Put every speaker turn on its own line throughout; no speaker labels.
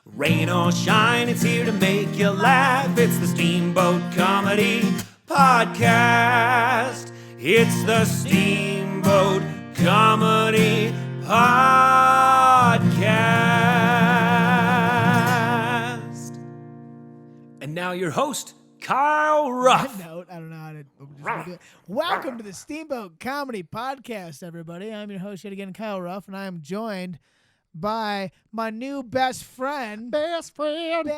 Rain or shine, it's here to make you laugh. It's the Steamboat Comedy Podcast. It's the Steamboat Comedy Podcast. And now your host, Kyle Ruff.
I don't know how to do it. Welcome to the Steamboat Comedy Podcast, everybody. I'm your host yet again, Kyle Ruff, and I am joined by my new best friend.
Best friend forever.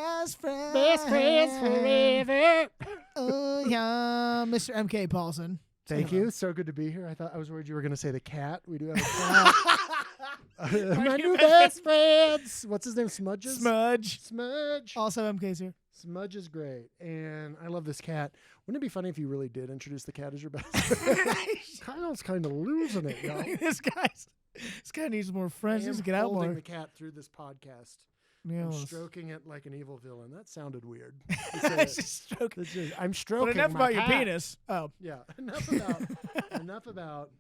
Oh, yeah, Mr. MK Paulsen.
Thank you. So good to be here. I was worried you were going to say the cat. We do have a cat. My new best friends. What's his name? Smudges?
Smudge.
Also,
MK's here.
Smudge is great, and I love this cat. Wouldn't it be funny if you really did introduce the cat as your best friend? Kyle's kind of losing it, y'all.
This guy needs more friends. Just get out more.
Holding the cat through this podcast.
Yeah,
I'm stroking it like an evil villain. That sounded weird. I'm stroking
But enough
my
about
cat.
your penis. Oh.
Yeah. Enough about.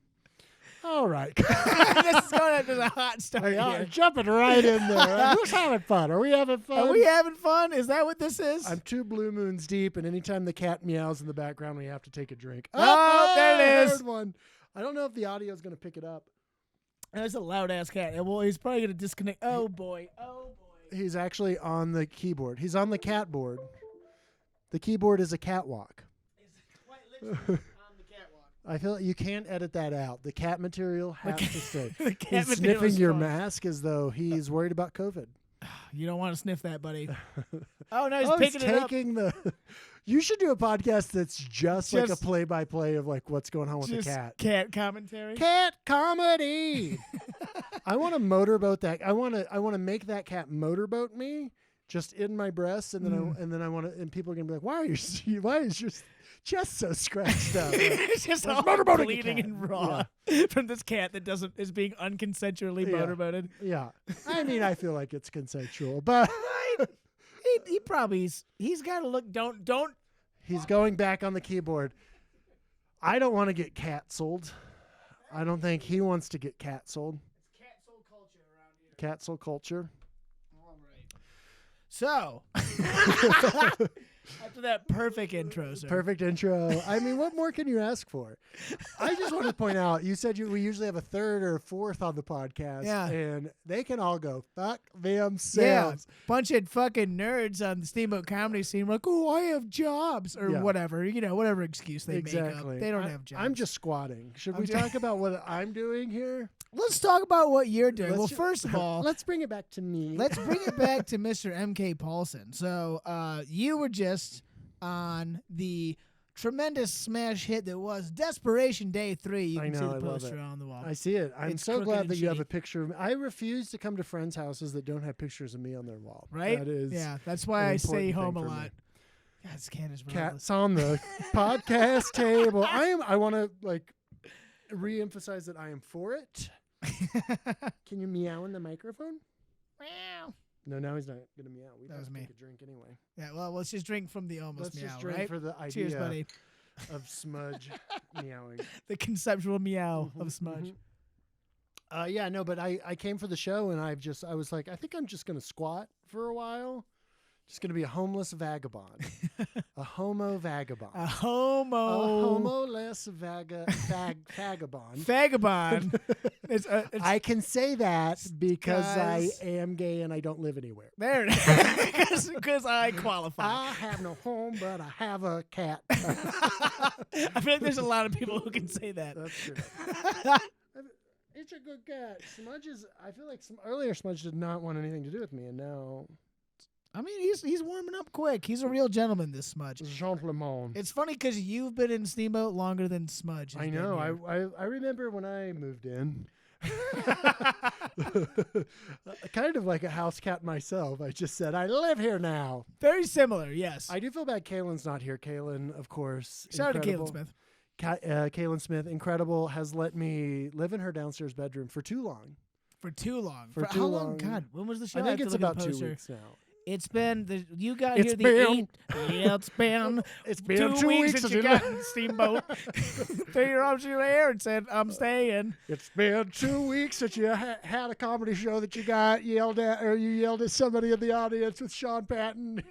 All right.
This is going into the hot start here.
Jumping right in there. Who's having fun? Are we having fun?
Are we having fun? Is that what this is?
I'm 2 blue moons deep, and anytime the cat meows in the background, we have to take a drink.
Oh, there it is.
Heard one. I don't know if the audio is going to pick it up.
That's a loud-ass cat. Well, he's probably going to disconnect. Oh, boy.
He's actually on the keyboard. He's on the cat board. The keyboard is a catwalk.
Quite literally on the catwalk.
I feel like you can't edit that out. The cat material has to stay.
The cat
He's
material
sniffing
is
your
fun.
mask as though he's worried about COVID.
You don't want to sniff that, buddy. Oh, no, he's
He's
picking it up.
taking the. You should do a podcast that's just like a play-by-play of like what's going on with the
Just
cat.
cat commentary.
Cat comedy. I want to motorboat that. I want to make that cat motorboat me just in my breast, and then I want to. And people are gonna be like, why is your chest so scratched up?
It's just all
motorboating
bleeding
cat.
and raw from this cat that is being unconsensually motorboated.
Yeah. I mean, I feel like it's consensual, but
He probably's. He's got to look. Don't.
he's going back on the keyboard. I don't want to get cat-sold. I don't think he wants to get cat-sold.
It's cat soul culture around here.
Cat-soul culture.
All right. So, after that perfect intro, sir.
Perfect intro. I mean, what more can you ask for? I just want to point out, you said we usually have a third or a fourth on the podcast.
Yeah.
And they can all go fuck themselves.
Yeah, bunch of fucking nerds on the Steamboat comedy scene like, oh, I have jobs or whatever, whatever excuse they make up. They don't have jobs.
I'm just squatting. Should we talk about what I'm doing here?
Let's talk about what you're doing. First of all,
let's bring it back to me.
Let's bring it back to Mr. MK Paulsen. So you were just on the tremendous smash hit that was Desperation Day 3. You can see the poster on the wall.
I see it. I'm
It's
so
crooked
glad
and
that you have
shitty.
a picture of me. I refuse to come to friends' houses that don't have pictures of me on their wall.
Right?
That is
that's why I stay
important
home
thing
a
for me.
lot. God, this cat is relentless.
Cat's on the podcast table. I want to re-emphasize that I am for it. Can you meow in the microphone?
Meow.
No, now he's not gonna meow. We
That
have
was
to
me.
take a drink anyway.
Yeah, well, let's just drink from the almost
Let's
meow,
just drink
right?
for the idea
Cheers, buddy.
of Smudge meowing.
The conceptual meow of Smudge.
Yeah, no, but I came for the show and I was like, I think I'm just gonna squat for a while. Just gonna be a homeless vagabond, a homo vagabond,
A homo-less
vagabond.
vagabond. it's
I can say that because I
Guys.
am gay and I don't live anywhere.
there it is. Because I qualify.
I have no home, but I have a cat.
I feel like there's a lot of people who can say that.
That's true. It's a good cat. Smudge is. I feel like earlier Smudge did not want anything to do with me, and now
I mean, he's warming up quick. He's a real gentleman, this Smudge.
gentleman.
It's funny because you've been in Steamboat longer than Smudge.
I know. I remember when I moved in. Kind of like a house cat myself. I just said, I live here now.
Very similar, yes.
I do feel bad Kaylin's not here. Kaylin, of course.
Shout out to
incredible.
Kaylin Smith.
Kaylin Smith, incredible, has let me live in her downstairs bedroom for too long.
For too long.
For
how
too
long?
long.
God, when was the show?
I think
have
it's
to look at
about
the
2
poster.
weeks now.
It's been you got
It's
here the
been-
8. Yeah, it's been.
It's been
2 weeks
since
since you got in the steamboat. Threw your arms in your hair and said, "I'm staying."
It's been 2 weeks since you had a comedy show that you got yelled at, or you yelled at somebody in the audience with Sean Patton.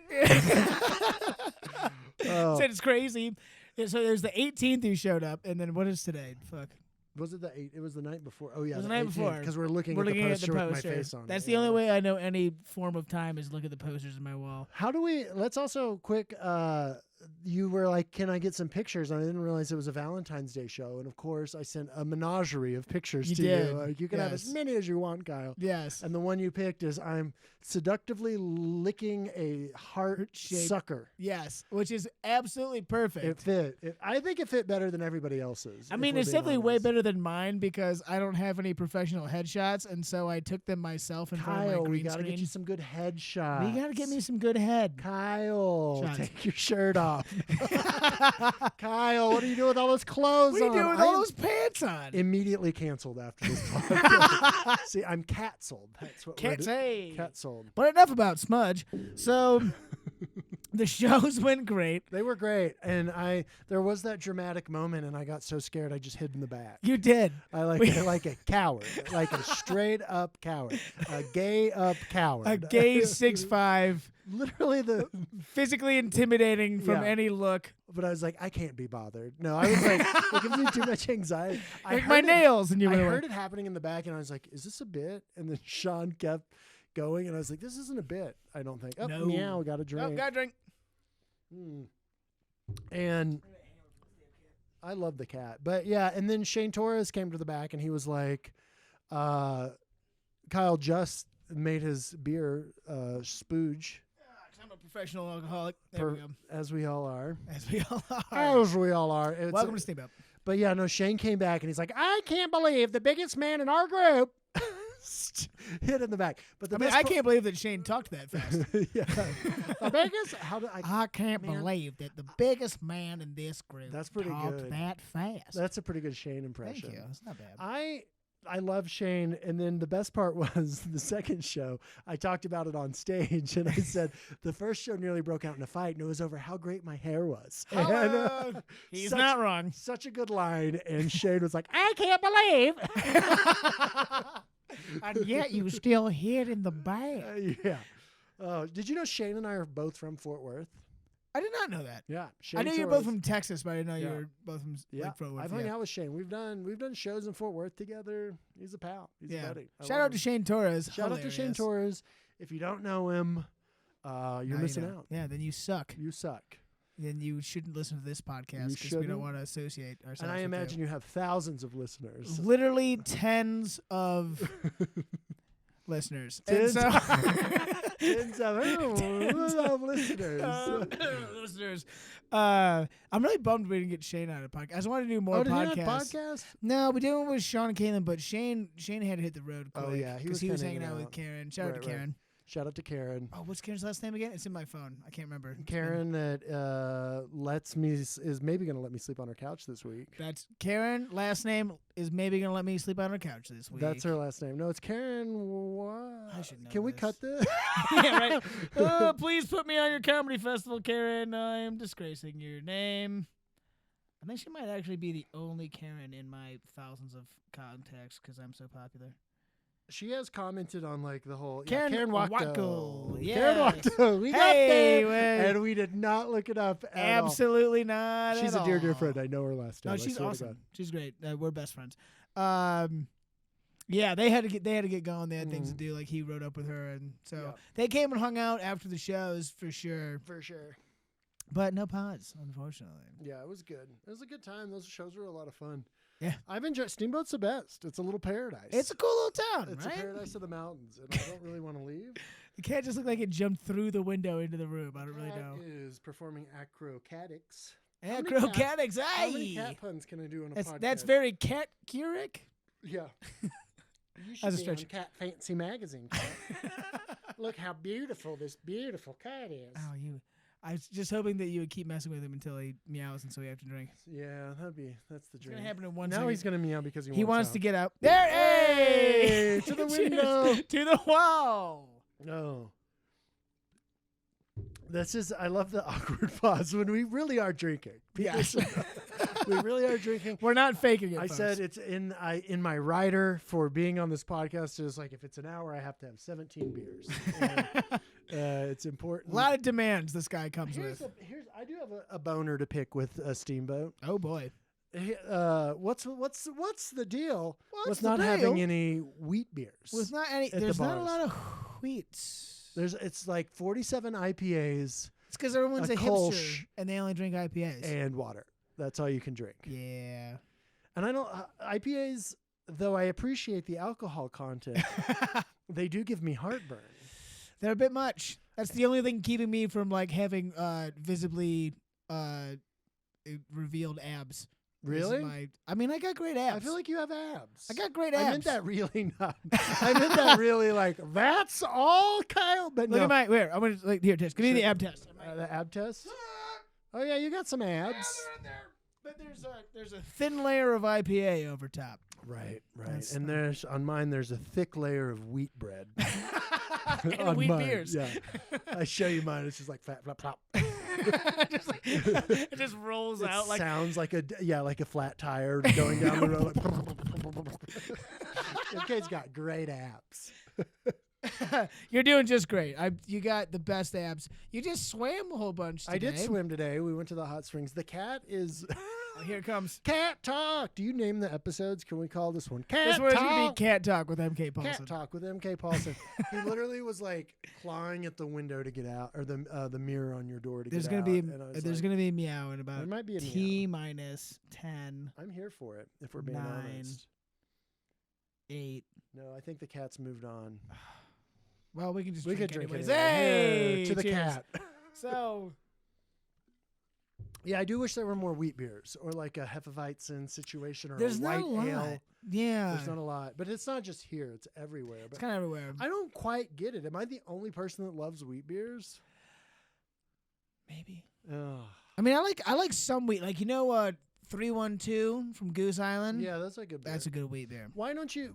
Oh.
Said it's crazy. Yeah, so there's the 18th you showed up, and then what is today? Fuck.
Was it the 8th? It was the night before. Oh yeah,
It was the night before.
Because we're looking
We're
at
looking
the
at the
poster with my
poster.
face on it.
That's the
Yeah.
only way I know any form of time is look at the posters in my wall.
How do we? Let's also quick. You were like, "Can I get some pictures?" And I didn't realize it was a Valentine's Day show. And of course, I sent a menagerie of pictures
You
to
did.
you. Like, you can have as
Yes.
many as you want, Kyle.
Yes.
And the one you picked is I'm seductively licking a heart
Heart-shaped-
sucker.
Yes, which is absolutely perfect.
It fit. I think it fit better than everybody else's.
I
if
mean,
we're
it's
being
definitely way
honest.
better than mine because I don't have any professional headshots, and so I took them myself in front of
Kyle,
my
we
green
gotta
screen.
get you some good headshots.
You gotta get me some good head.
Kyle,
Shots.
take your shirt off. Kyle, what are you doing with all those clothes
What are you
on?
doing with
I
all
am
those pants on?
immediately canceled after this podcast. See, I'm cat-sold. That's what
Can't
we're
say.
cat-sold.
But enough about Smudge. So the shows went great.
They were great, and there was that dramatic moment, and I got so scared I just hid in the back.
You did.
I like a coward, like a straight up coward, a gay up coward,
A gay 6'5",
Literally
physically intimidating from
Yeah.
any look.
But I was like, I can't be bothered. No, I was like, it gives me too much anxiety. I
Like my
heard it-
nails, and you
I
went away.
heard it happening in the back, and I was like, is this a bit? And then Sean kept going, and I was like, this isn't a bit. I don't think. Oh,
No.
meow, got a
Oh,
drink.
got a drink.
And I love the cat. But yeah, and then Shane Torres came to the back, and he was like, Kyle just made his beer spooge.
I'm a professional alcoholic. There we go.
As we all are.
As we all are.
As we all are. It's-
Welcome to Steamboat.
But yeah, no, Shane came back and he's like, I can't believe the biggest man in our group hit in the back. But the
I mean,
best
I
part-
can't believe that Shane talked that fast.
yeah. The biggest? How do I?
I can't
Man.
believe that the biggest man in this group
That's pretty
talked
good.
that fast.
That's a pretty good Shane impression.
Thank you. It's not bad.
I love Shane, and then the best part was the second show. I talked about it on stage, and I said the first show nearly broke out in a fight, and it was over how great my hair was. And,
Hello. He's
such-
not wrong.
Such a good line, and Shane was like, I can't believe.
And yet you still hit in the back.
Yeah. Oh, did you know Shane and I are both from Fort Worth?
I did not know that.
Yeah. Shane
I knew you were
Torres.
both from Texas, but I didn't know you
Yeah.
were both from
Yeah,
like Fort Worth.
I've hung out with Shane. We've done shows in Fort Worth together. He's a pal. He's a buddy. I
Shout
love
out to
him.
Shane Torres.
Shout out to Shane
Hilarious.
Torres. If you don't know him, you're
Now you
missing
know.
out.
Yeah, then you suck.
You suck.
Then you shouldn't listen to this podcast
You
because we
shouldn't.
don't want to associate ourselves.
And I
with
imagine you have thousands of listeners.
literally tens of listeners. And
Tens
so
Tens of listeners.
listeners. I'm really bummed we didn't get Shane on a podcast. I just want to do more
Oh, did he
podcasts.
have a podcast?
No, we did one with Sean and Caitlin, but Shane had to hit the road quick.
Oh, yeah, he was
he was
kinda
hanging out
hanging
with
out.
Karen. Shout out
Right,
to
right.
Karen.
Shout out to Karen.
Oh, what's Karen's last name again? It's in my phone. I can't remember. It's been-
Karen that is maybe going to let me sleep on her couch this week.
That's Karen. Last name is maybe gonna let me sleep on her couch this week.
That's her last name. No, it's Karen. What?
I should know
Can we
this.
cut this?
Yeah, right. Oh, please put me on your comedy festival, Karen. I am disgracing your name. I think she might actually be the only Karen in my thousands of contacts because I'm so popular.
She has commented on like the whole
Karen
Karen
Wacko.
Wacko.
Yes.
Karen Wacko. We got
Hey,
there,
man.
and we did not look it up at all.
Absolutely not.
She's
at
a dear
all.
friend. I know her last name.
No,
I
she's
swear to
awesome.
God.
She's great. We're best friends. Yeah, they had to get going. They had things to do. Like he rode up with her, and so
Yeah.
they came and hung out after the shows for sure.
For sure.
But no pods, unfortunately.
Yeah, it was good. It was a good time. Those shows were a lot of fun.
Yeah.
I've enjoyed Steamboat's the best. It's a little paradise.
It's a cool little town,
It's
right?
a paradise of the mountains, and I don't really want to leave.
The cat just looked like it jumped through the window into the room. I don't really
Cat
know.
is performing acrobatics.
Yeah,
many cat-
crocatics.
How many
Hey,
cat puns can I do on a podcast?
that's very cat curic.
Yeah. You should
That's a
be on
stretch.
Cat Fancy magazine. Cat. Look how beautiful this beautiful cat is.
Oh, you. I was just hoping that you would keep messing with him until he meows, and so we have to drink.
Yeah, that's the
It's
dream.
gonna happen in one
Now
second.
he's gonna meow because
He wants to get out. There,
Hey,
hey,
to the
Cheers.
window.
to the wall.
No. This is, I love the awkward pause when we really are drinking.
Yeah.
We really are drinking.
We're not faking it.
I
folks.
said it's in my rider for being on this podcast is like if it's an hour, I have to have 17 beers. It's important.
A lot of demands this guy comes with.
I do have a boner to pick with a Steamboat.
Oh boy.
What's the deal
What's
with
the
not
deal?
having any wheat beers?
There's not any.
at the
There's not a
bars?
lot of wheats.
It's like 47 IPAs
It's because everyone's
a
a
Kolsch
hipster and they only drink IPAs.
and water. That's all you can drink.
Yeah.
And I don't IPAs, though I appreciate the alcohol content, they do give me heartburn.
They're a bit much. That's the only thing keeping me from like having visibly revealed abs.
Really?
I mean, I got great abs.
I feel like you have abs.
I got great abs.
I meant that really not. I meant that really like that's all Kyle. But
Look
no.
at my where. I'm gonna here test. Give me the ab test.
The ab test. Oh yeah, you got some abs.
They're in there. But there's a thin layer of IPA over top.
Right.
That's
And there's on mine. There's a thick layer of wheat bread.
And
on
wheat
mine,
beers.
Yeah. I show you mine. It's just like flap flap flop.
Just like, it just rolls out like
sounds like a flat tire going down the road. MK's got great abs.
You're doing just great. You got the best abs. You just swam a whole bunch today.
I did swim today. We went to the hot springs. The cat is
Oh, here it comes.
Cat Talk. Do you name the episodes? Can we call this one Cat
This one's
Talk?
gonna be Cat Talk with MK Paulsen.
Cat Talk with MK Paulsen. He literally was like clawing at the window to get out, or the mirror on your door to
There's
get
gonna
out.
be
and I was
there's
like,
gonna be a meow in about
there might be a
T minus 10,
I'm here for it. If we're being
9.
honest.
8.
No, I think the cat's moved on.
Well, we can just
We
drink
could drink
anyways.
it.
Hey,
to the
cheers.
cat.
So
Yeah, I do wish there were more wheat beers or like a Hefeweizen situation or
there's
a
not
white
a lot.
ale.
Yeah,
There's not a lot, but it's not just here; it's everywhere.
it's
But
kind of everywhere.
I don't quite get it. Am I the only person that loves wheat beers?
Maybe.
Ugh.
I mean, I like some wheat. Like 312 from Goose Island.
Yeah, that's a good beer.
That's a good wheat beer.
Why don't you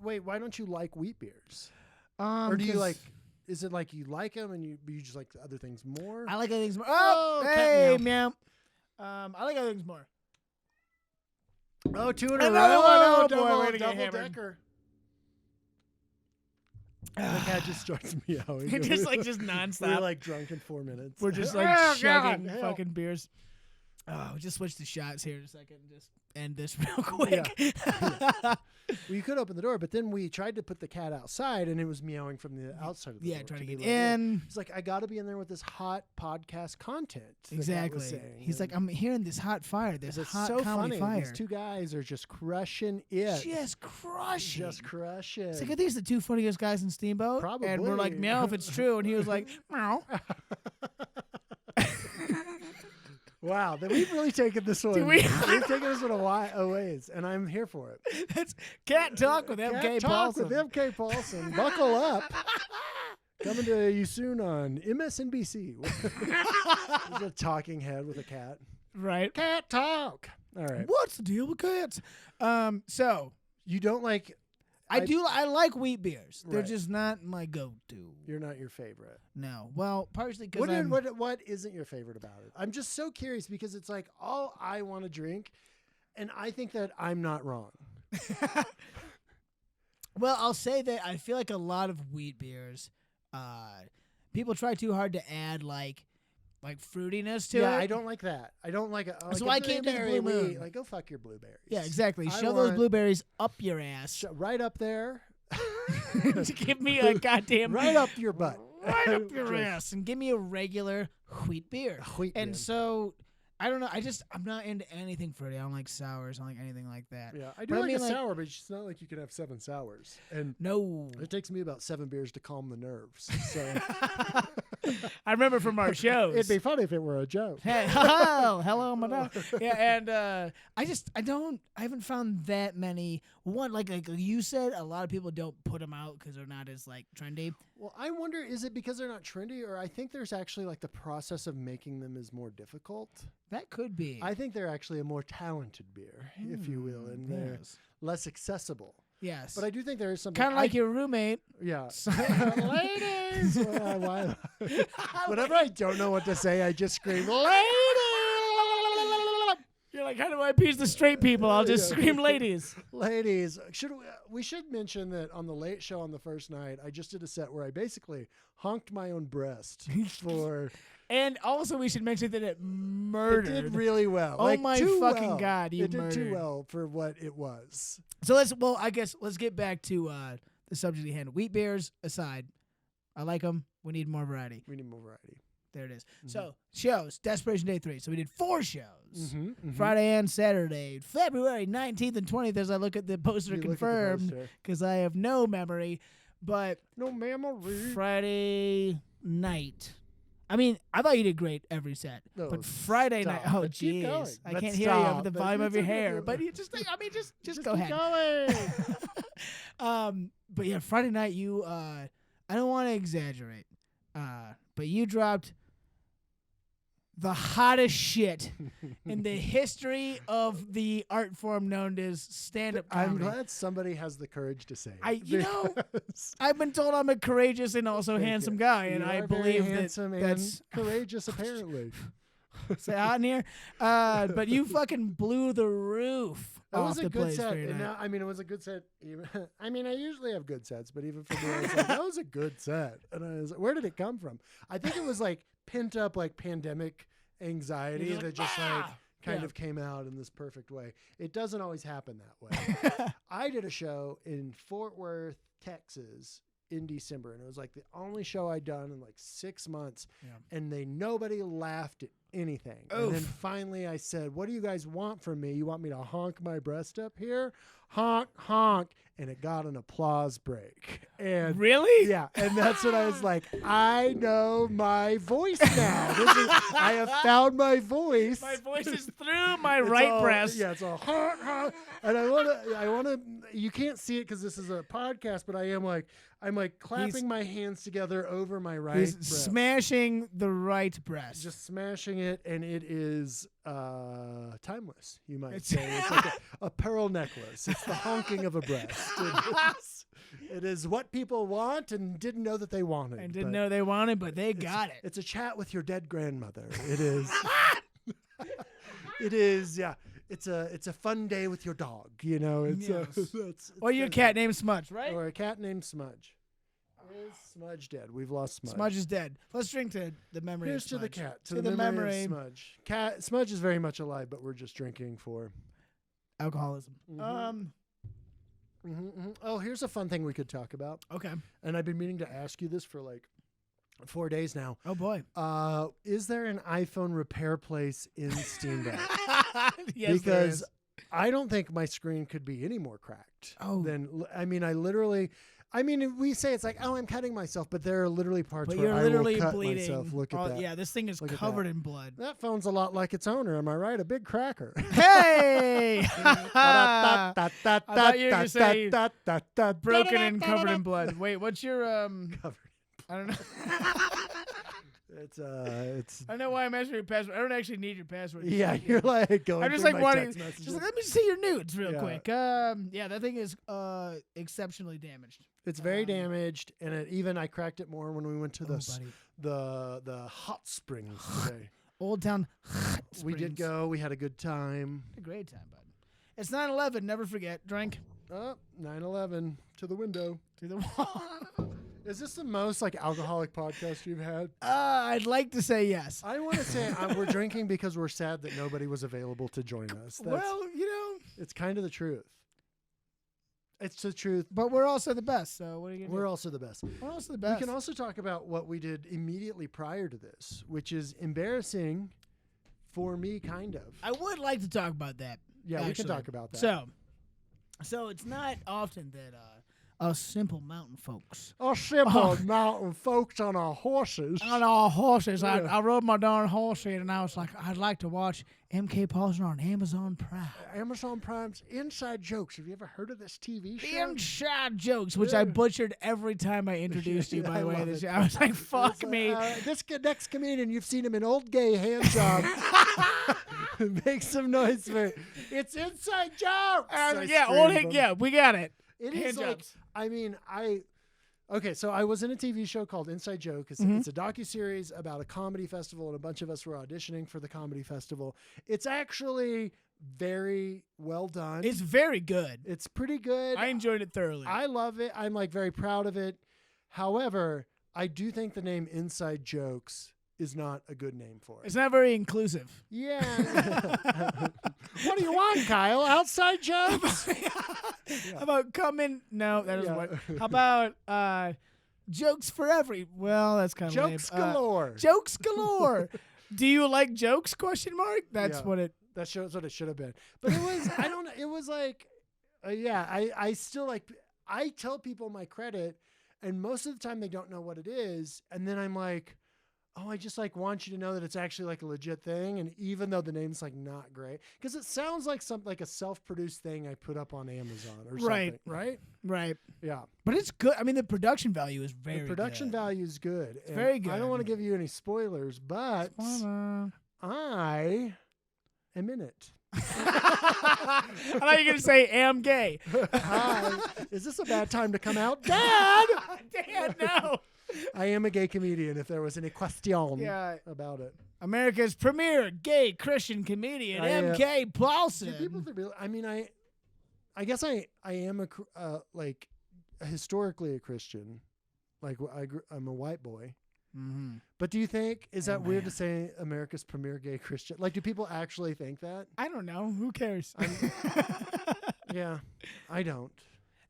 like wheat beers?
Or
Or do you like? Is it like you like them and you just like the other things more?
I like other things more.
Oh,
Oh,
cat
hey,
meow.
meow. I like other things more.
Oh, 2 in a
Another
row.
one. Oh, boy,
double,
way to get
double
hammered.
decker. The cat just starts meowing.
just
We
nonstop.
were like drunk in 4 minutes.
We're just like
Oh,
chugging
God, hell.
fucking beers. Oh, we just switch the shots here in a second and just end this real quick.
Well, you could open the door, but then we tried to put the cat outside, and it was meowing from the outside of the door.
Trying to
be
get
like,
in.
He's like, I got to be in there with this hot podcast content. the cat was
Exactly.
saying.
He's like,
And
I'm hearing this hot fire, this
it's
hot
so
comedy
funny.
fire.
These two guys are just crushing it.
Just crushing.
Just crushing.
It's like, are these the two funniest guys in Steamboat? And we're like,
Probably.
meow if it's true. And he was like, meow.
Wow, then we've really taken this one.
we-
We've taken this one a ways, and I'm here for it.
That's Cat Talk with MK
Cat Talk
Paulsen.
with MK Paulsen. Buckle up. Coming to you soon on MSNBC. There's a talking head with a cat.
Right.
Cat Talk. All right.
What's the deal with cats? So
You don't like.
I like wheat beers. They're
Right.
just not my go-to.
You're not your favorite.
No. Well, partially because
What isn't your favorite about it? I'm just so curious because it's like all I want to drink, and I think that I'm not wrong.
Well, I'll say that I feel like a lot of wheat beers, people try too hard to add like fruitiness to it.
Yeah, I don't like that. I don't like it.
So I can't do the
blueberry
Blue Moon.
wheat. Like, go fuck your blueberries.
Yeah, exactly.
I
Shove those
want-
blueberries up your ass.
Right up there.
To give me a goddamn
Right up your butt.
right up your
Just
ass, and give me a regular wheat beer.
wheat
And
beer.
so I don't know. I'm not into anything fruity. I don't like sours. I don't like anything like that.
Yeah, I do
But I
like
mean,
a
like-
sour, but it's not like you can have 7 sours. And
No.
it takes me about 7 beers to calm the nerves. So
I remember from our shows.
it'd be funny if it were a joke.
Hey, hello, madame. Yeah, and I haven't found that many. One, like you said, a lot of people don't put them out because they're not as like trendy.
Well, I wonder, is it because they're not trendy, or I think there's actually like the process of making them is more difficult.
That could be.
I think they're actually a more talented beer, if you will, and they're
Yes.
less accessible.
Yes.
But I do think there is something
kind of like your roommate.
Yeah. Ladies! Whenever I don't know what to say, I just scream, ladies!
You're like, how do I appease the straight people? I'll just scream ladies.
Ladies. We should mention that on the late show on the first night, I just did a set where I basically honked my own breast for...
And also we should mention that it murdered.
It did really well.
Oh
like,
my
too
fucking
well.
God, you
It did too
murdered.
well for what it was.
So I guess let's get back to the subject at hand. Wheat beers aside, I like them. We need more variety.
We need more variety.
There it is. So shows, Desperation Day 3. So we did 4 shows. Friday and Saturday, February 19th and 20th as I look at the poster confirmed because I have no memory. But
no memory.
Friday night. I mean, I thought you did great every set.
No,
but Friday night, oh jeez. I can't hear you over the volume of your hair. But you just go ahead. But yeah, Friday night you I don't want to exaggerate. But you dropped the hottest shit in the history of the art form known as stand-up comedy.
I'm glad somebody has the courage to say it.
You know, I've been told I'm a courageous and also handsome guy, and I believe that's
courageous. Apparently,
say hot in here. But you fucking blew the roof
that
off
was a
the
good
place.
set. And now, I mean, it was a good set. I mean, I usually have good sets, but even for me, I was like, that was a good set. And I was like, where did it come from? I think it was like pent up like pandemic anxiety that just like kind of came out in this perfect way. It doesn't always happen that way. I did a show in Fort Worth, Texas in December, and it was like the only show I'd done in like 6 months, and nobody laughed at anything.
Oof.
And then finally I said, what do you guys want from me? You want me to honk my breast up here? Honk, honk. And it got an applause break. And
really?
Yeah. And that's when I was like, I know my voice now. I have found my voice.
My voice is through my right breast.
Yeah, it's all honk, honk. And I want to, you can't see it because this is a podcast, but I'm like clapping my hands together over my right breast.
He's smashing the right breast.
Just smashing it, and it is timeless, you might say. It's like a pearl necklace. It's the honking of a breast. It is what people want and didn't know that they wanted.
And didn't know they wanted, but they got it.
It's a chat with your dead grandmother. It is. It is, yeah. It's a fun day with your dog, you know. It's
or your cat named Smudge, right?
Or a cat named Smudge. Is Smudge dead? We've lost Smudge.
Smudge is dead. Let's drink to the memory
Here's
of Smudge.
to the cat. To the memory of Smudge. Smudge is very much alive, but we're just drinking for
alcoholism.
Oh, here's a fun thing we could talk about.
Okay.
And I've been meaning to ask you this for like 4 days now.
Oh boy.
Is there an iPhone repair place in Steamboat?
Yes,
because
there is.
I don't think my screen could be any more cracked.
Oh.
We say it's like, oh, I'm cutting myself, but there are literally parts
But
where
you're
I
literally
will cut
bleeding.
myself. Look at that.
Yeah, this thing is
Look at
covered
that.
in blood.
That phone's a lot like its owner. Am I right? A big cracker.
Hey! I thought you were going to say broken and covered in blood. Wait, what's your
Covered.
I don't know.
It's
I don't know why I'm asking your password. I don't actually need your password.
yeah. You're like going.
I'm just
through
like
my
wanting.
text messages.
Just like, let me see your nudes real
Yeah.
quick. Yeah, that thing is exceptionally damaged.
It's very damaged, and I cracked it more when we went to
buddy.
the hot springs today.
Old Town.
We did go. We had a good time.
A great time, bud. It's 9/11. Never forget. Drink
9/11 to the window.
to the wall.
Is this the most like alcoholic podcast you've had?
I'd like to say yes.
I want to say we're drinking because we're sad that nobody was available to join us. It's kind of the truth. It's the truth.
But we're also the best. So what are you gonna do?
We're also the best.
We're also the best.
We can also talk about what we did immediately prior to this, which is embarrassing for me, kind of.
I would like to talk about that.
Yeah,
actually.
we can talk about that.
So it's not often that us simple mountain folks.
Us simple mountain folks on our horses.
On our horses.
Yeah.
I rode my darn horse in, and I was like, I'd like to watch MK Paulsen on Amazon Prime.
Amazon Prime's Inside Jokes. Have you ever heard of this TV show?
Inside Jokes, which I butchered every time I introduced you, by the way. This I was like, fuck me.
This next comedian, you've seen him in Old Gay Hand Job. Make some noise for it. It's Inside Jokes.
Yeah, we got it.
It
Hand
is like,
jobs.
I mean, okay, so I was in a TV show called Inside Joke. It's a docuseries about a comedy festival, and a bunch of us were auditioning for the comedy festival. It's actually very well done.
It's very good.
It's pretty good.
I enjoyed it thoroughly.
I love it. I'm like very proud of it. However, I do think the name Inside Jokes is not a good name for it.
It's not very inclusive.
Yeah. What do you want, Kyle? Outside jokes?
How about coming? No, that doesn't
Yeah.
work. How about jokes for every? Well, that's kind of
Jokes galore.
Jokes galore. Do you like jokes? Question mark. That's
Yeah.
what it.
That shows what it should have been. But it was, I don't know. It was like, I still like, I tell people my credit, and most of the time they don't know what it is. And then I'm like, oh, I just like want you to know that it's actually like a legit thing. And even though the name's like not great, because it sounds like something like a self-produced thing I put up on Amazon or something. Right.
Right.
Yeah.
But it's good. I mean, the production value is very
The production
good.
value is good. It's
very
I
good.
don't want to give you any spoilers, but I am in it.
I thought you were going to say, am gay.
Hi. Is this a bad time to come out? Dad!
Dad, no.
I am a gay comedian, if there was any question
Yeah.
about it.
America's premier gay Christian comedian, MK Paulsen.
Do people really, I mean, I guess I am like historically a Christian. Like I'm a white boy.
Mm-hmm.
But do you think, is that
Oh,
weird
man.
to say America's premier gay Christian? Like, do people actually think that?
I don't know. Who cares?
Yeah, I don't.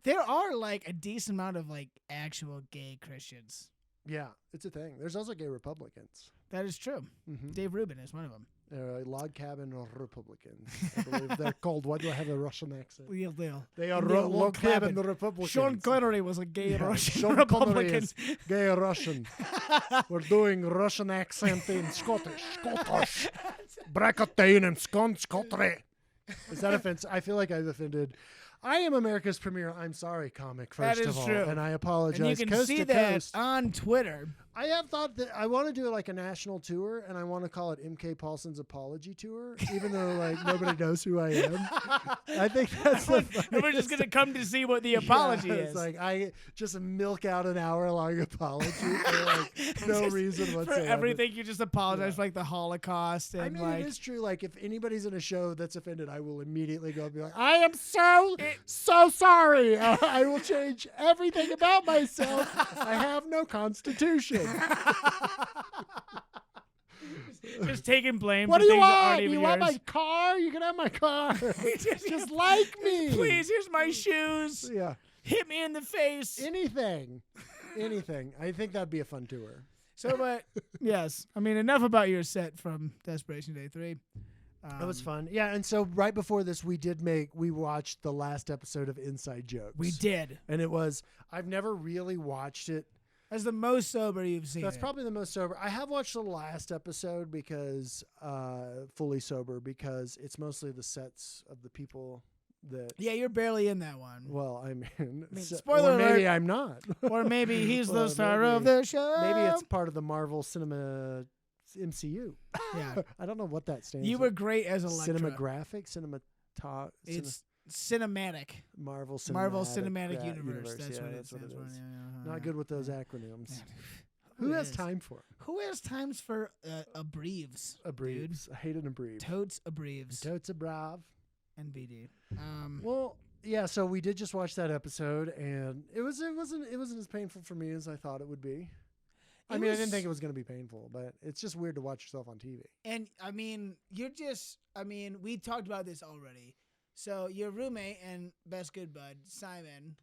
There are like a decent amount of like actual gay Christians.
Yeah, it's a thing. There's also gay Republicans.
That is true.
Mm-hmm.
Dave Rubin is one of them.
They're log cabin Republicans. I believe they're called. Why do I have a Russian accent?
Real deal.
They are
Real
log cabin Republicans.
Sean Connery was a gay
Yeah,
Russian
Sean
Republican.
Connery is gay Russian. We're doing Russian accent in Scottish. Bracketain and Scottish. Is that offensive? I feel like I've offended. I am America's premier I'm sorry comic, first
That
of
is
all.
true.
And I apologize.
And you can
coast
see
to
that
coast.
on Twitter.
I have thought that I want to do like a national tour, and I want to call it MK Paulsen's Apology Tour, even though like nobody knows who I am. I think that's the
And we're just gonna come to see what the apology
It's
is.
like I just milk out an hour-long apology for like no reason
For
whatsoever.
everything, you just apologize
Yeah.
for like the Holocaust and
I mean,
like
it is true. Like, if anybody's in a show that's offended, I will immediately go and be like, I am so sorry. I will change everything about myself. I have no constitution.
just taking blame.
What
for
do you
things that aren't
want?
even
You want
yours.
my car? You can have my car. Just like me.
Please, here's my shoes.
Yeah.
Hit me in the face.
Anything. I think that'd be a fun tour.
So, but yes, I mean, enough about your set from Desperation Day 3.
That was fun. Yeah, and so right before this, we watched the last episode of Inside Jokes.
We did.
And I've never really watched it.
That's the most sober you've seen.
That's
it.
probably the most sober. I have watched the last episode because, fully sober, because it's mostly the sets of the people that.
Yeah, you're barely in that one.
Well, I mean,
spoiler
or maybe
alert.
I'm not.
Or maybe he's the
Or
star
maybe-
of the show.
Maybe it's part of the Marvel Cinema MCU.
Yeah.
I don't know what that stands
You
for.
were great as Elektra.
Cinematographic,
It's cinematic.
Marvel
Cinematic Universe. That's
yeah,
what it
that's what
stands
it
for.
is.
Yeah.
Not good with those acronyms.
Who
Who has
is?
time for 'em?
Who has times for abbreves?
Abreves. I hate an abreve.
Totes abbreves.
Totes a brav.
And BD.
Well, yeah. So we did just watch that episode, and it wasn't as painful for me as I thought it would be. I mean, I didn't think it was going to be painful, but it's just weird to watch yourself on TV.
And I mean, we talked about this already. So your roommate and best good bud, Simon,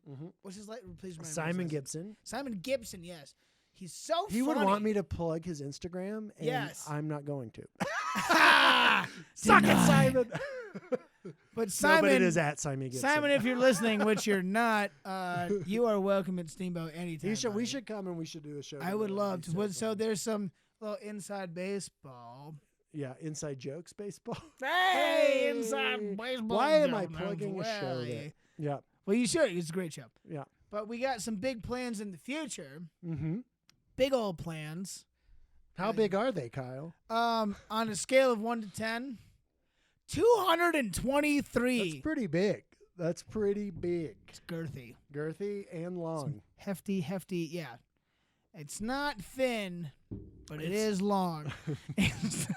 what's his like? Please remember.
Simon Gibson.
Simon Gibson, yes. He's so
He
funny.
would want me to plug his Instagram, and
Yes.
I'm not going to.
Suck
it, Simon.
But
No,
Simon,
but it is at Simon Gibson.
Simon, if you're listening, which you're not, you are welcome at Steamboat anytime.
we
buddy.
should come and we should do a show.
I would
together.
love
It'd
to.
be
So
fun.
there's some little inside baseball.
Yeah, inside jokes baseball.
Hey, inside baseball.
Why am I
jokes.
plugging a show
Well,
there? Yeah,
Well, you should. It's a great show.
yeah.
But we got some big plans in the future.
Mm-hmm.
Big old plans.
How big are they, Kyle?
On a scale of 1 to 10, 223.
That's pretty big. That's pretty big.
It's girthy.
Girthy and long.
Hefty. Yeah. It's not thin, but it is long.
It's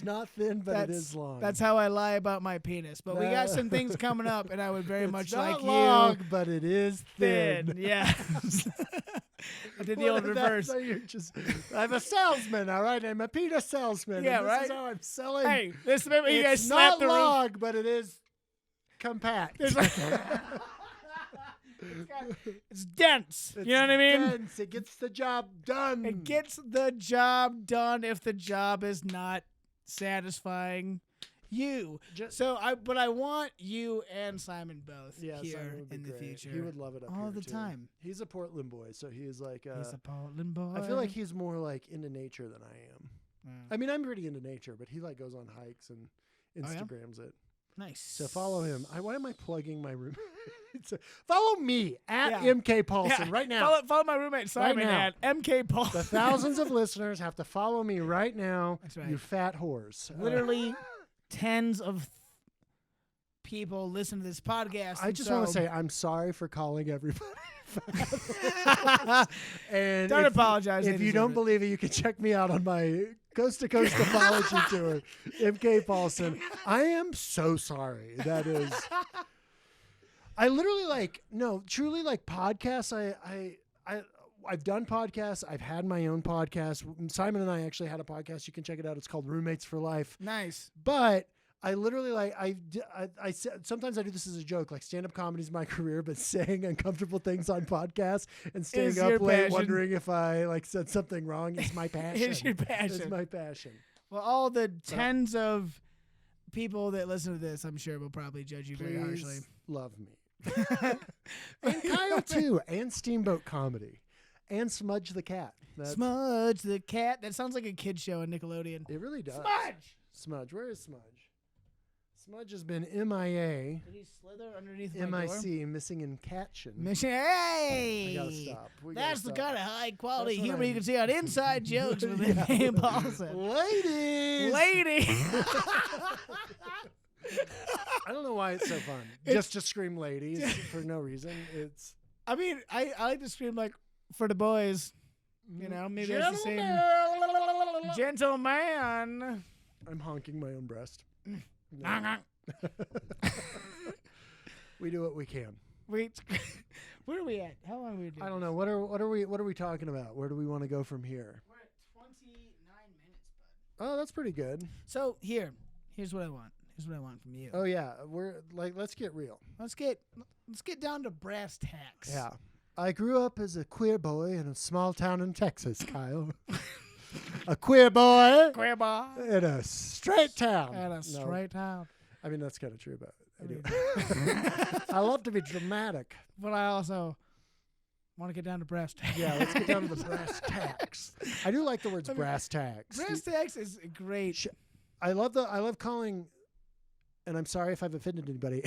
not thin, but it is long.
That's how I lie about my penis. But we got some things coming up, and I would very much like
not long,
you.
but it is thin.
Yeah. I did the old reverse.
I'm a salesman, all right? I'm a penis salesman.
Yeah,
and
right?
This is how I'm selling.
Hey, this is you guys
it's
slap
not
the
long,
roof.
but it is compact.
It's dense. You know what I mean?
Dense. It gets the job done.
It gets the job done if the job is not satisfying you. But I want you and Simon both here
Simon would be
in the
great.
future.
He would love it up
all
here,
the
too.
time.
He's a Portland boy, so he's like.
He's a Portland boy.
I feel like he's more like into nature than I am. I mean, I'm pretty into nature, but he like goes on hikes and Instagrams it.
Nice.
So follow him. Why am I plugging my room? Follow me at
Yeah.
MK Paulsen right now.
Follow my roommate Simon
now.
at MK Paulsen.
The thousands of listeners have to follow me right now.
That's right.
You fat whores.
Literally tens of people listen to this podcast.
I just want to say I'm sorry for calling everybody. And
Don't apologize.
If you don't believe it, you can check me out on my Coast to Coast Apology Tour, MK Paulsen. I am so sorry. That is, I literally truly like podcasts. I've done podcasts. I've had my own podcast. Simon and I actually had a podcast. You can check it out. It's called Roommates for Life.
Nice.
But I literally I sometimes I do this as a joke. Like stand-up comedy is my career, but saying uncomfortable things on podcasts and staying up late wondering if I said something wrong is my passion.
It's your passion.
It's my passion.
Well, all the tens of people that listen to this, I'm sure, will probably judge you very harshly.
Love me. And Kyle too, and Steamboat Comedy, and Smudge the Cat.
Smudge the Cat. That sounds like a kid show on Nickelodeon.
It really does.
Smudge.
Where is Smudge? Smudge has been MIA.
Did he slither underneath my door?
MIC, missing in catching.
Hey!
I gotta stop.
That's the kind of high quality
That's what
humor you can see on Inside Jokes with
Yeah.
MK Paulsen.
Ladies!
Lady!
I don't know why it's so fun. Just to scream ladies for no reason. It's.
I mean, I like to scream like for the boys. You know, maybe that's the same. Gentleman.
I'm honking my own breast.
No.
We do what we can.
Wait, where are we at? How long are we doing?
I don't know. What are we talking about? Where do we want to go from here?
We're at 29 minutes, bud.
Oh, that's pretty good.
So here's what I want. Here's what I want from you.
Oh yeah, let's get real.
Let's get down to brass tacks.
Yeah. I grew up as a queer boy in a small town in Texas, Kyle. A queer boy
Queer boy.
in a straight town.
And a
No,
straight town.
I mean, that's kind of true, but anyway. I love to be dramatic.
But I also want to get down to brass tacks.
Yeah, let's get down to the brass tacks. I do like the words brass tacks.
Brass tacks is great.
I love calling, and I'm sorry if I've offended anybody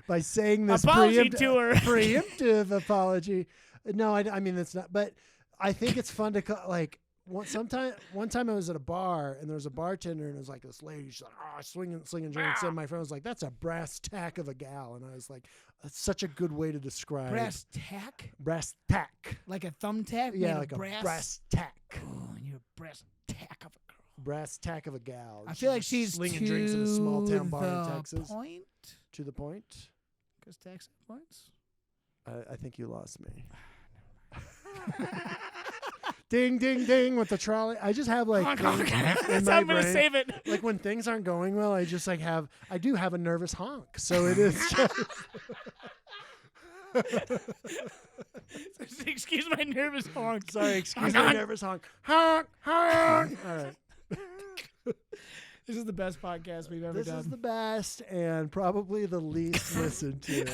by saying this
Apology tour.
preemptive apology. No, I mean that's not. But I think it's fun to call one time I was at a bar and there was a bartender and it was like this lady. She's like, slinging drinks. And my friend was like, "That's a brass tack of a gal." And I was like, "That's such a good way to describe
Brass tack?
Brass tack.
Like a thumbtack?
Yeah,
made
like
of
a brass tack.
Oh, and you're a brass tack of a girl.
Brass tack of a gal.
I feel like she's
slinging drinks in a small town bar in
the
Texas.
Point?
To the point.
Because tax points?
I think you lost me. Ding, ding, ding with the trolley. I just have things in
That's
my
how I'm going to
brain.
save it.
Like when things aren't going well, I just I do have a nervous honk. So it is just.
Excuse my nervous honk.
Sorry, excuse my nervous honk. Honk, honk. All right.
This is the best podcast we've ever
This
done.
is the best and probably the least listened to.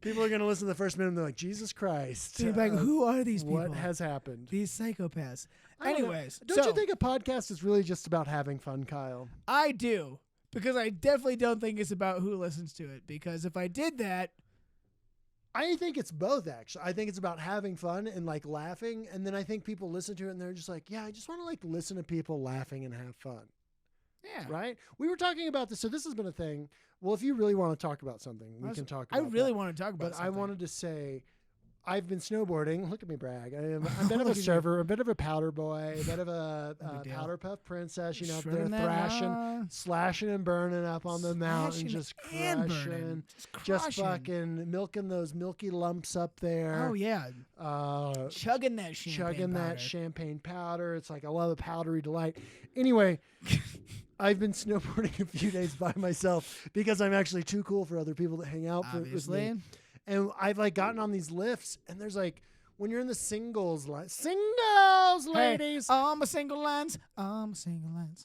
People are going to listen to the first minute and they're like, Jesus Christ.
So you're like, who are these people?
What has happened?
These psychopaths.
I don't know.
Anyways.
Don't you think a podcast is really just about having fun, Kyle?
I do. Because I definitely don't think it's about who listens to it. Because if I did that.
I think it's both, actually. I think it's about having fun and laughing. And then I think people listen to it and they're just like, yeah, I just want to listen to people laughing and have fun.
Yeah.
Right? We were talking about this. So this has been a thing. Well, if you really want to talk about something, we can talk about
I really
that.
want to talk about
But
something.
I wanted to say, I've been snowboarding. Look at me brag. I'm a bit of a server, a bit of a powder boy, a bit of a
big deal.
powder puff princess. You know, up there
Shredding that
thrashing,
hot.
slashing and burning up on the mountain,
Slashing
just
and
crushing,
burning.
just
crushing.
fucking milking those milky lumps up there.
Oh yeah, chugging that champagne
chugging
powder.
that champagne powder. It's like I love a powdery delight. Anyway, I've been snowboarding a few days by myself because I'm actually too cool for other people to hang out with
Obviously.
me. And I've like gotten on these lifts, and there's like when you're in the singles line, ladies.
I'm a single lines.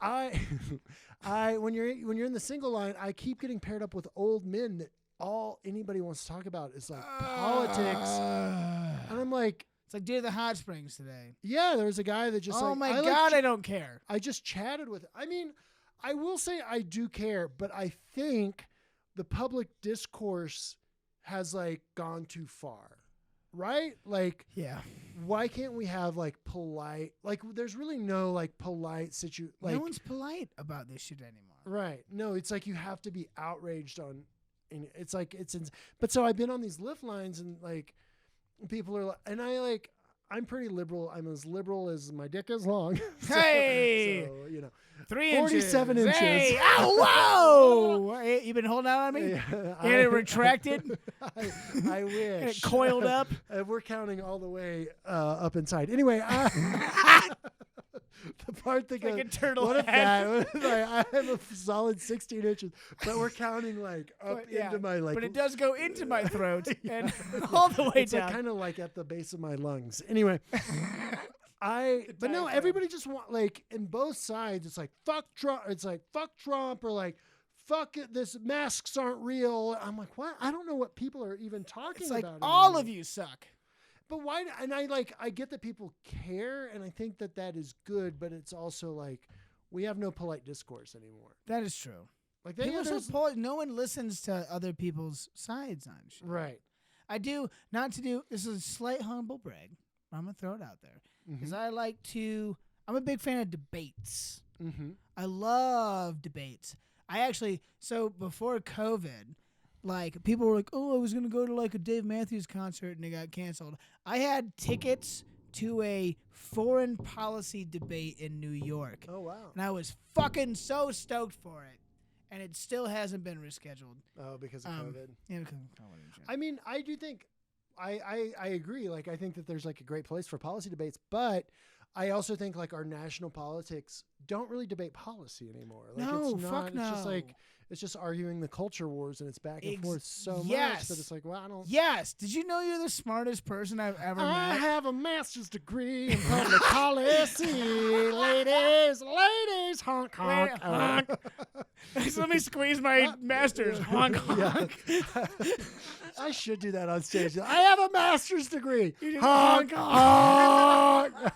I when you're in the single line, I keep getting paired up with old men that all anybody wants to talk about is like politics, and I'm like,
It's like do the hot springs today.
yeah, there was a guy that just
Oh
like,
my
I
god,
like,
I don't care.
I just chatted with. I mean, I will say I do care, but I think the public discourse has like gone too far, right? Like,
Yeah.
why can't we have like polite? Like, there's really no like polite like.
No one's polite about this shit anymore.
Right. No, it's like you have to be outraged on. And it's like but so I've been on these lift lines and like people are and I'm pretty liberal. I'm as liberal as my dick is long.
Hey!
so, you know,
3
47
inches.
inches.
Hey! Ow! Whoa! Hey, you been holding out on me?
Yeah,
And it retracted?
I wish.
And it coiled up?
We're counting all the way up inside. Anyway, the part that
Like
goes,
a turtle
what if
head.
that? What if I have a solid 16 inches, but we're counting like up
Yeah,
into my like.
but it does go into my throat and all the way
it's
down.
like kind of like at the base of my lungs. Anyway, but no,
diaphragm.
everybody just want like in both sides. It's like fuck Trump. It's like fuck Trump or like fuck it. This masks aren't real. I'm like, what? I don't know what people are even talking
It's like
about.
all
anymore.
of you suck.
But why? And I get that people care, and I think that is good. But it's also like we have no polite discourse anymore.
That is true.
Like
People are so
there's-
polite. No one listens to other people's sides on shit.
right.
I do not to do. This is a slight humble brag. I'm gonna throw it out there because I like to. I'm a big fan of debates.
Mm-hmm.
I love debates. So before COVID, like people were like, "Oh, I was gonna go to like a Dave Matthews concert and it got canceled." I had tickets to a foreign policy debate in New York,
Oh wow.
and I was fucking so stoked for it, and it still hasn't been rescheduled.
Oh, because of COVID.
Yeah, because of COVID and shit.
I mean, I do think I agree. Like, I think that there's like a great place for policy debates, but I also think like our national politics don't really debate policy anymore. Like,
No,
it's not.
fuck
It's just
no.
like it's just arguing the culture wars, and it's back and forth so
yes.
much that it's like, well, I don't.
Yes. Did you know you're the smartest person I've ever
I
met?
have a master's degree in public policy, ladies, honk, honk,
Wait, honk. So let me squeeze my master's. Honk, honk.
Yeah. I should do that on stage. I have a master's degree.
You just
Honk,
honk,
honk.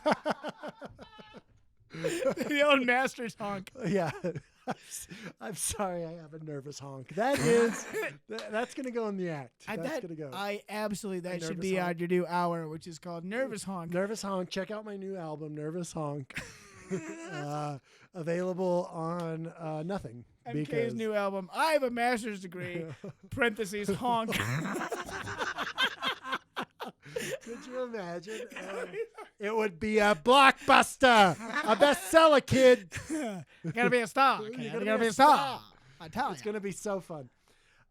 The old master's honk.
Yeah. I'm sorry, I have a nervous honk. That's going to go in the act. That's going to go.
I absolutely, that should
nervous
be
honk.
on your new hour, which is called Nervous Honk.
Nervous honk. Check out my new album, Nervous Honk. Available on nothing.
MK's
because
new album. I have a master's degree. Parentheses honk.
Could you imagine? It would be a blockbuster, a bestseller, kid.
You gotta be a star.
You
Okay?
gotta
You gotta
be
be
a
a star.
star.
I tell
It's
you.
gonna be so fun.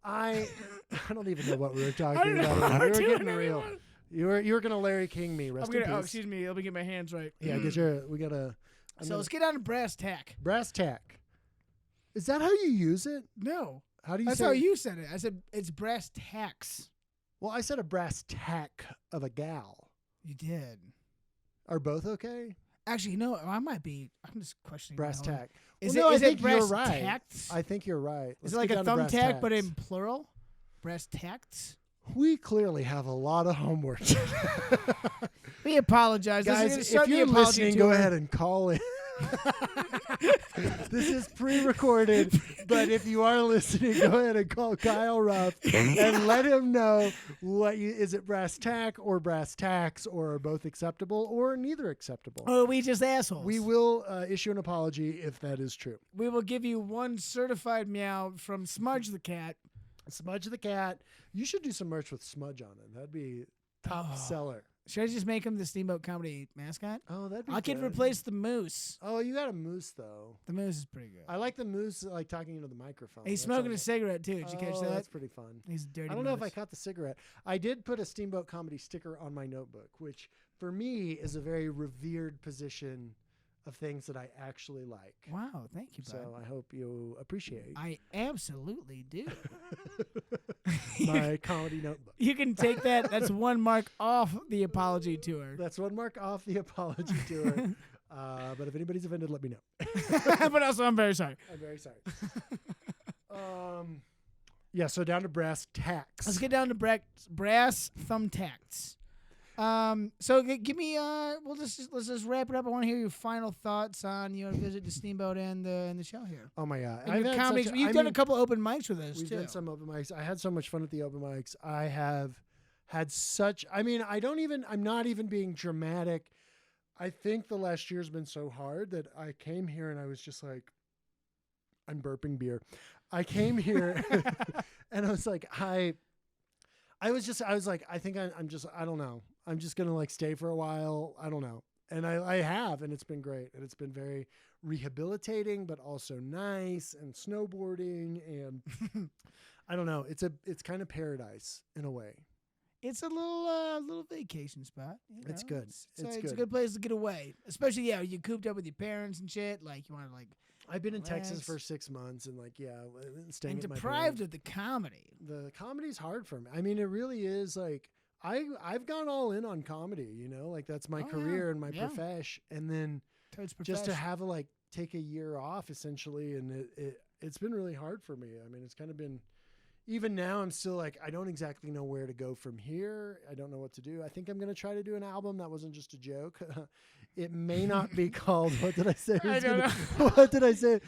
I don't even know what we were
I
talking
don't know
about.
what
We
we're
were
doing
getting real.
anymore.
You were gonna Larry King me. Rest in peace.
Oh, excuse me. Let me get my hands right.
Yeah, because we gotta.
So let's get on to brass tack.
brass tack. Is that how you use it?
No.
How do you
That's
say?
how you said it. I said it's brass tacks.
Well, I said a brass tack of a gal.
You did.
Are both okay?
Actually, no, I might be. I'm just questioning.
Brass
my whole-
tack.
Is
Well, no,
it, is
I think
it brass
you're right.
tacts?
I think you're right.
Is
Let's
it like
get
a
down to brass
thumbtack, but
tacks.
in plural? Brass tacts?
We clearly have a lot of homework.
We apologize.
Guys,
Let's start
if
the
you're
apology
listening,
tour.
go ahead and call in. This is pre-recorded, but if you are listening, go ahead and call Kyle Ruff and let him know is it brass tack or brass tacks, or are both acceptable or neither acceptable.
Or are we just assholes?
We will issue an apology if that is true.
We will give you one certified meow from Smudge the cat.
Smudge the cat. You should do some merch with Smudge on it. That'd be top seller.
Should I just make him the Steamboat Comedy mascot?
Oh, that'd be
I could
good.
replace the moose.
Oh, you got a moose, though.
The moose is pretty good.
I like the moose, like talking into the microphone.
He's
That
smoking a
sounds-
cigarette, too. Did you catch that?
That's pretty fun.
He's a dirty
I don't know if I
moose.
caught the cigarette. I did put a Steamboat Comedy sticker on my notebook, which for me is a very revered position of things that I actually like.
Wow, thank you, bud.
So I hope you appreciate
I absolutely do.
my comedy notebook.
You can take that. That's one mark off the apology tour.
That's one mark off the apology tour. But if anybody's offended, let me know.
But also, I'm very sorry.
I'm very sorry. Yeah, so down to brass tacks.
Let's get down to brass thumbtacks. So give me let's just wrap it up. I want to hear your final thoughts on your visit to Steamboat and the show here.
Oh my god!
And your comics. You've done a couple open mics with us
We've
too.
done some open mics. I had so much fun at the open mics. I have had such. I mean, I'm not even being dramatic. I think the last year's been so hard that I came here and I was just like, I'm burping beer. I came here and I was like, I was like, I think I don't know. I'm just going to like stay for a while. I don't know. And I have, and it's been great. And it's been very rehabilitating, but also nice, and snowboarding. And I don't know. It's kind of paradise in a way.
It's a little vacation spot. You know?
It's good. It's
a
good.
good place to get away. Especially, you cooped up with your parents and shit. Like, you want to, like,
I've been in Texas
relax.
for 6 months and like, staying
and
with my
deprived
parents.
of the comedy.
The comedy's hard for me. I mean, it really is. Like, I've gone all in on comedy, like that's my career and my profession. And then just to have take a year off essentially. And it's been really hard for me. I mean, it's kind of been, even now I'm still like, I don't exactly know where to go from here. I don't know what to do. I think I'm going to try to do an album. That wasn't just a joke. It may not be called, what did I say?
I don't know.
What did I say?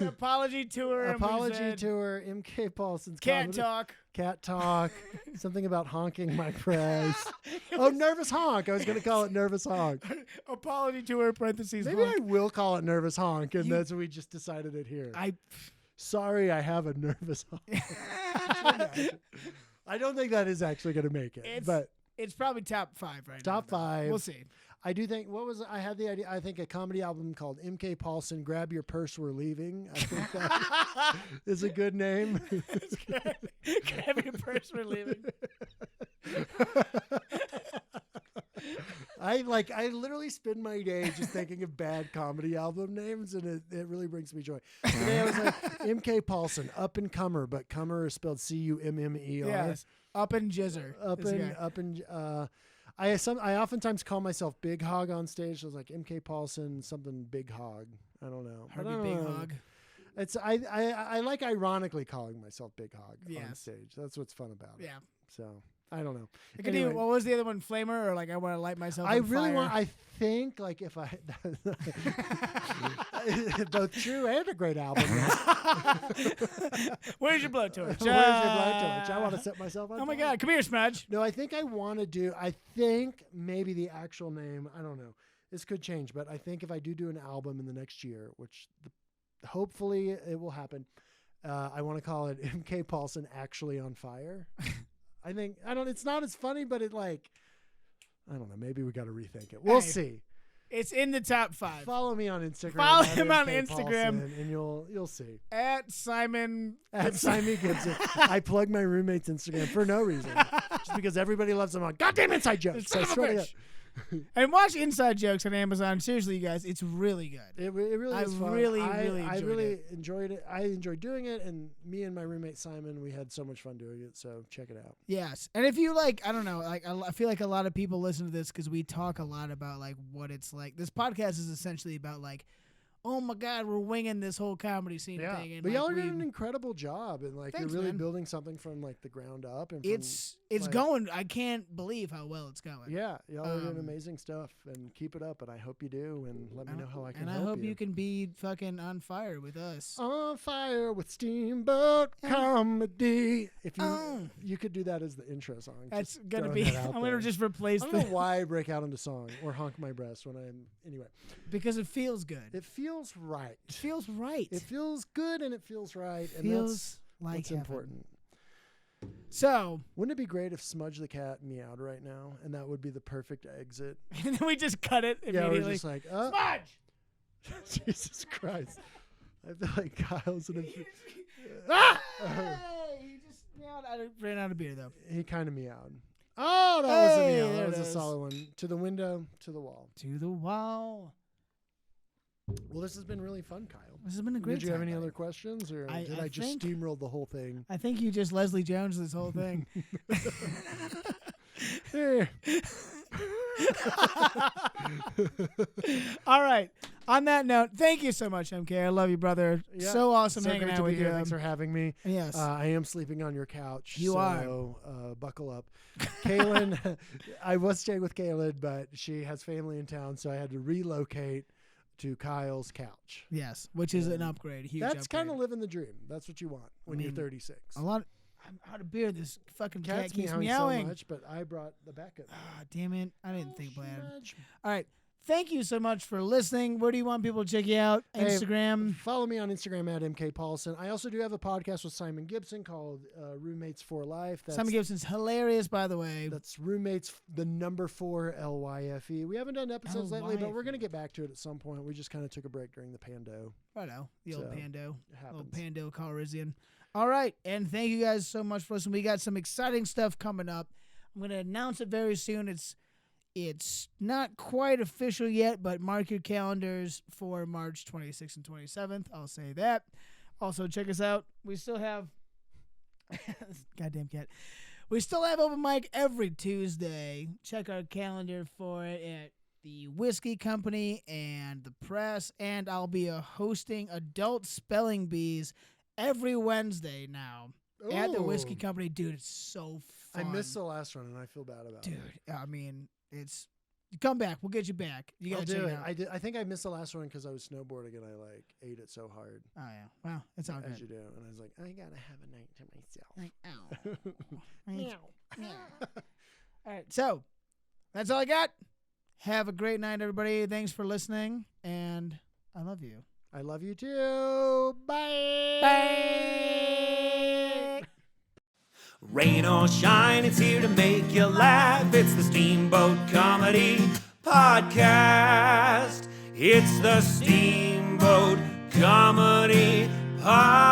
Apology tour.
Apology tour, MK Paulsen's
Cat
comedy.
talk.
Cat talk. Something about honking my price. Oh, nervous honk. I was going to call it nervous honk.
Apology tour, parentheses.
Maybe
honk.
I will call it nervous honk, and that's what we just decided it here. Sorry, I have a nervous honk. I don't think that is actually going to make it, but
it's probably top 5 right now.
top 5.
We'll see.
I do think, I had the idea, I think a comedy album called MK Paulsen, Grab Your Purse, We're Leaving. I think that is a good name.
Grab your purse, we're leaving.
I literally spend my day just thinking of bad comedy album names, and it really brings me joy. Today I was like, MK Paulsen, up and comer, but comer is spelled Cummer.
Yes, up and jizzer.
I oftentimes call myself Big Hog on stage. So I was like MK Paulsen, something Big Hog. I don't know.
Harvey Big Hog.
It's I like ironically calling myself Big Hog on stage. That's what's fun about it.
Yeah.
So I don't know.
Anyway, what was the other one? Flamer, or like I want to light myself on
really
fire?
want. I think like if I both true and a great album.
Where's your blowtorch?
Where's your blowtorch? I want to set myself on.
Oh my
fire.
God! Come here, Smudge.
No, I think I want to do. I think maybe the actual name. I don't know. This could change, but I think if I do an album in the next year, which hopefully it will happen, I want to call it MK Paulsen Actually on Fire. It's not as funny, but I don't know. Maybe we got to rethink it. We'll see.
It's in the top 5.
Follow me on Instagram.
Follow him on
MK
Instagram.
Paulsen, and you'll see.
At Simon
Gibson. I plug my roommate's Instagram for no reason. Just because everybody loves him on goddamn inside jokes.
Son of a bitch. And watch Inside Jokes on Amazon. Seriously, you guys, it's really good.
It really is fun.
I
really enjoyed it. I enjoyed doing it, and me and my roommate Simon, we had so much fun doing it. So check it out.
Yes, and if you I don't know, I feel like a lot of people listen to this because we talk a lot about what it's like. This podcast is essentially about oh my God, we're winging this whole comedy scene thing. And
but y'all are
we-
doing an incredible job, and like
Thanks,
you're really
man.
building something from like the ground up. And
It's
like-
going. I can't believe how well it's going.
yeah, y'all are doing
Um,
amazing stuff, and keep it up. And I hope you do, and let me know how I can
And I
help
hope you can be fucking on fire with us.
On fire with Steamboat Comedy. If you
Oh.
you could do that as the intro song.
That's
Just
gonna
throwing
be.
that out
I'm gonna
there.
just replace
I don't know
the
why I break out into song or honk my breast when I'm anyway.
because it feels good.
It feels right.
It feels right.
It feels good and it feels right, and
feels
that's
like
what's
heaven.
important.
So,
Wouldn't it be great if Smudge the cat meowed right now, and that would be the perfect exit?
and then we just cut it
Yeah,
immediately.
we're just like,
Smudge!
Jesus Christ! I feel like Kyle's in a.
Hey, he just meowed. I ran out of beer though.
He kind of meowed. Oh, that was a
Hey,
meow.
there
That
it
was a
is.
solid one. To the window, to the wall.
To the wall.
Well, this has been really fun, Kyle.
This has been a great.
Did you have
time,
any
buddy.
other questions, or
I-
did
I
I just
think-
steamroll the whole thing?
I think you just Leslie Jones this whole thing.
Eh.
All right. On that note, thank you so much, MK. I love you, brother.
Yeah,
So awesome
so
hanging
great
out
to be
with
here.
you.
Thanks for having me.
Yes.
I am sleeping on your couch.
You
so,
are.
Buckle up. Kaylin, I was staying with Kaylin, but she has family in town, so I had to relocate to Kyle's couch.
Yes, which is an upgrade. A huge
That's
upgrade.
kind of living the dream. That's what you want when you're
mean,
36.
a lot. I'm out of beer. This fucking cat
Cat's
keeps
meowing
meowing.
so much, but I brought the backup.
Ah, damn it. I didn't think bad.
Smudge.
All right. Thank you so much for listening. Where do you want people to check you out?
Hey,
Instagram.
Follow me on Instagram at MK Paulsen. I also do have a podcast with Simon Gibson called Roommates for Life. That's,
Simon Gibson's hilarious, by the way.
That's Roommates, the number 4 LYFE. We haven't done episodes lately, but we're going to get back to it at some point. We just kind of took a break during the pando.
Righto. The old
So,
Pando.
It
Old
happens.
Pando Calrissian. All right. And thank you guys so much for listening. We got some exciting stuff coming up. I'm going to announce it very soon. It's not quite official yet, but mark your calendars for March 26th and 27th. I'll say that. Also, check us out. We still have goddamn cat. We still have open mic every Tuesday. Check our calendar for it at the Whiskey Company and the Press, and I'll be hosting Adult Spelling Bees every Wednesday now at the Whiskey
Ooh.
Company. Dude, it's so
I
fun.
missed the last one, and I feel bad about
Dude,
it.
I mean, it's come back. We'll get you back. You
I'll
gotta check
do
it
it.
out.
I think I missed the last one because I was snowboarding and I ate it so hard.
Oh yeah. Well, it's all
As
good.
you do. And I was like, I gotta have a night to myself.
Like, ow. Meow. All right. So that's all I got. Have a great night, everybody. Thanks for listening, and I love you.
I love you too. Bye.
Bye.
Rain or shine, it's here to make you laugh. It's the Steamboat Comedy Podcast. It's the Steamboat Comedy Podcast.